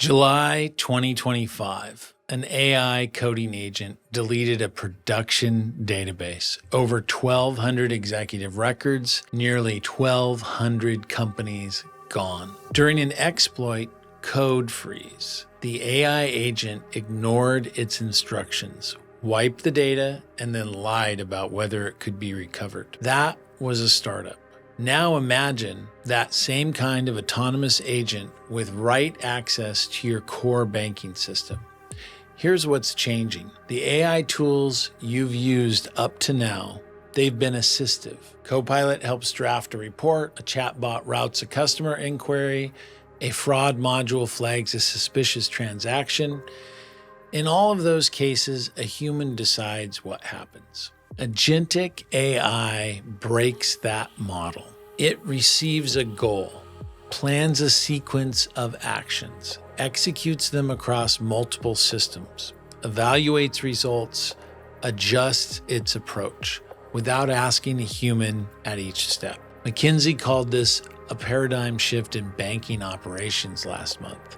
July 2025, an AI coding agent deleted a production database, over 1,200 executive records, nearly 1,200 companies gone. During an exploit code freeze, the AI agent ignored its instructions, wiped the data, and then lied about whether it could be recovered. That was a startup. Now imagine that same kind of autonomous agent with write access to your core banking system. Here's what's changing. The AI tools you've used up to now, they've been assistive. Copilot helps draft a report, a chatbot routes a customer inquiry, a fraud module flags a suspicious transaction. In all of those cases, a human decides what happens. Agentic AI breaks that model. It receives a goal, plans a sequence of actions, executes them across multiple systems, evaluates results, adjusts its approach without asking a human at each step. McKinsey called this a paradigm shift in banking operations last month,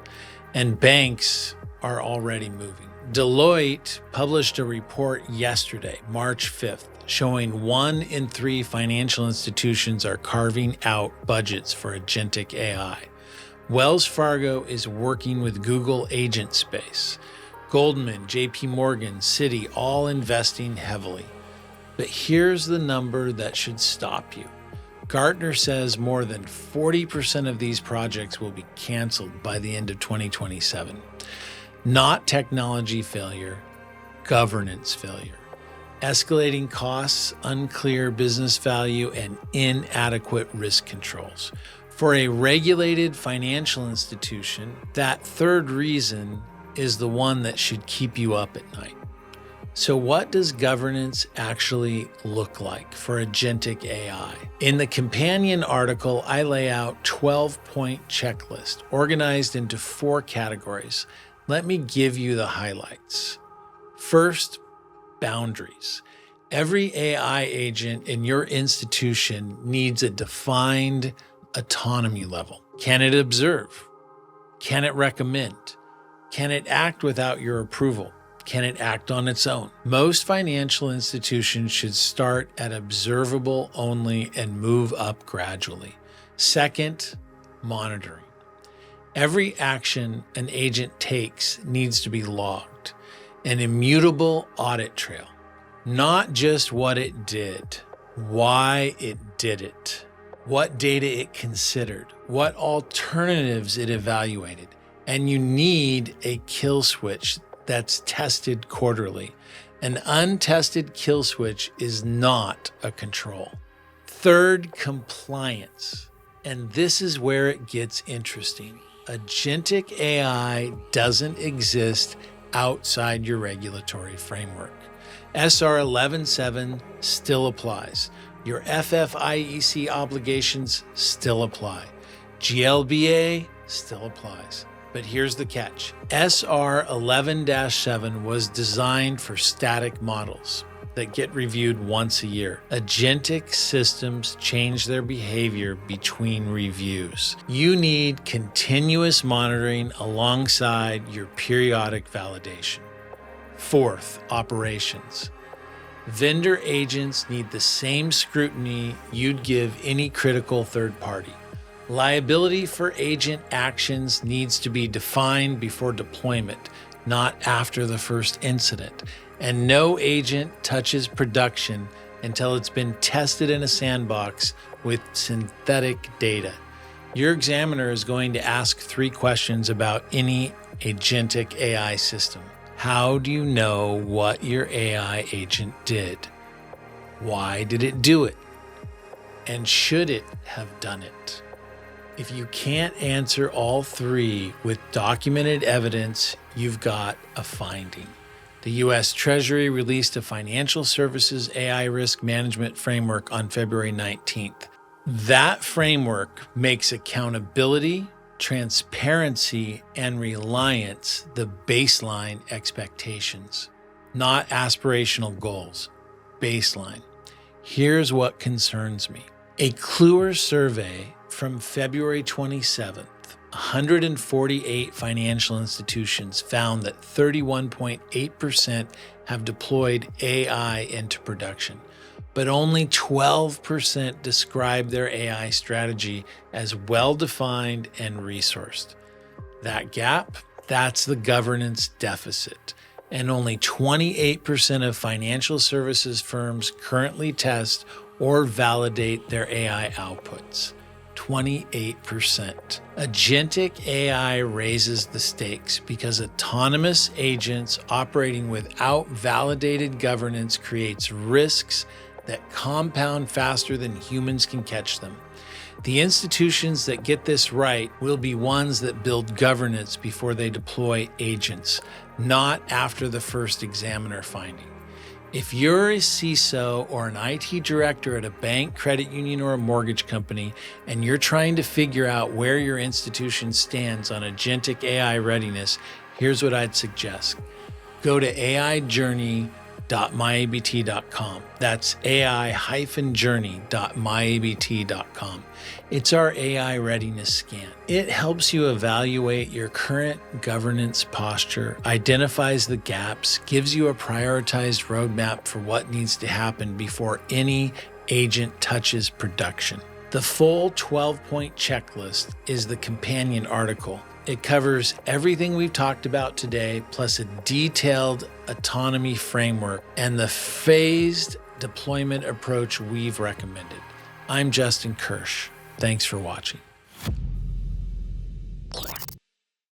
and banks are already moving. Deloitte published a report yesterday, March 5th, showing 1 in 3 financial institutions are carving out budgets for agentic AI. Wells Fargo is working with Google Agent Space. Goldman, JP Morgan, Citi, all investing heavily. But here's the number that should stop you. Gartner says more than 40% of these projects will be canceled by the end of 2027. Not technology failure, governance failure. Escalating costs, unclear business value, and inadequate risk controls. For a regulated financial institution, that third reason is the one that should keep you up at night. So what does governance actually look like for agentic AI? In the companion article, I lay out 12-point checklist organized into 4 categories. Let me give you the highlights. First, boundaries. Every AI agent in your institution needs a defined autonomy level. Can it observe? Can it recommend? Can it act without your approval? Can it act on its own? Most financial institutions should start at observable only and move up gradually. Second, monitoring. Every action an agent takes needs to be logged, an immutable audit trail, not just what it did, why it did it, what data it considered, what alternatives it evaluated, and you need a kill switch that's tested quarterly. An untested kill switch is not a control. Third, compliance, and this is where it gets interesting. Agentic AI doesn't exist outside your regulatory framework. SR 11.7 still applies. Your FFIEC obligations still apply. GLBA still applies. But here's the catch. SR 11-7 was designed for static models that get reviewed once a year. Agentic systems change their behavior between reviews. You need continuous monitoring alongside your periodic validation. Fourth, operations. Vendor agents need the same scrutiny you'd give any critical third party. Liability for agent actions needs to be defined before deployment, not after the first incident. And no agent touches production until it's been tested in a sandbox with synthetic data. Your examiner is going to ask 3 questions about any agentic AI system. How do you know what your AI agent did? Why did it do it? And should it have done it? If you can't answer all 3 with documented evidence, you've got a finding. The U.S. Treasury released a financial services AI risk management framework on February 19th. That framework makes accountability, transparency, and reliance the baseline expectations, not aspirational goals. Baseline. Here's what concerns me. A Kluwer survey from February 27th 148 financial institutions found that 31.8% have deployed AI into production, but only 12% describe their AI strategy as well-defined and resourced. That gap, that's the governance deficit. And only 28% of financial services firms currently test or validate their AI outputs. 28%. Agentic AI raises the stakes because autonomous agents operating without validated governance creates risks that compound faster than humans can catch them. The institutions that get this right will be ones that build governance before they deploy agents, not after the first examiner finding. If you're a CISO or an IT director at a bank, credit union, or a mortgage company, and you're trying to figure out where your institution stands on agentic AI readiness, here's what I'd suggest. Go to aijourney.myabt.com. That's ai-journey.myabt.com. It's our AI readiness scan. It helps you evaluate your current governance posture, identifies the gaps, gives you a prioritized roadmap for what needs to happen before any agent touches production. The full 12-point checklist is the companion article. It covers everything we've talked about today, plus a detailed autonomy framework and the phased deployment approach we've recommended. I'm Justin Kirsch. Thanks for watching.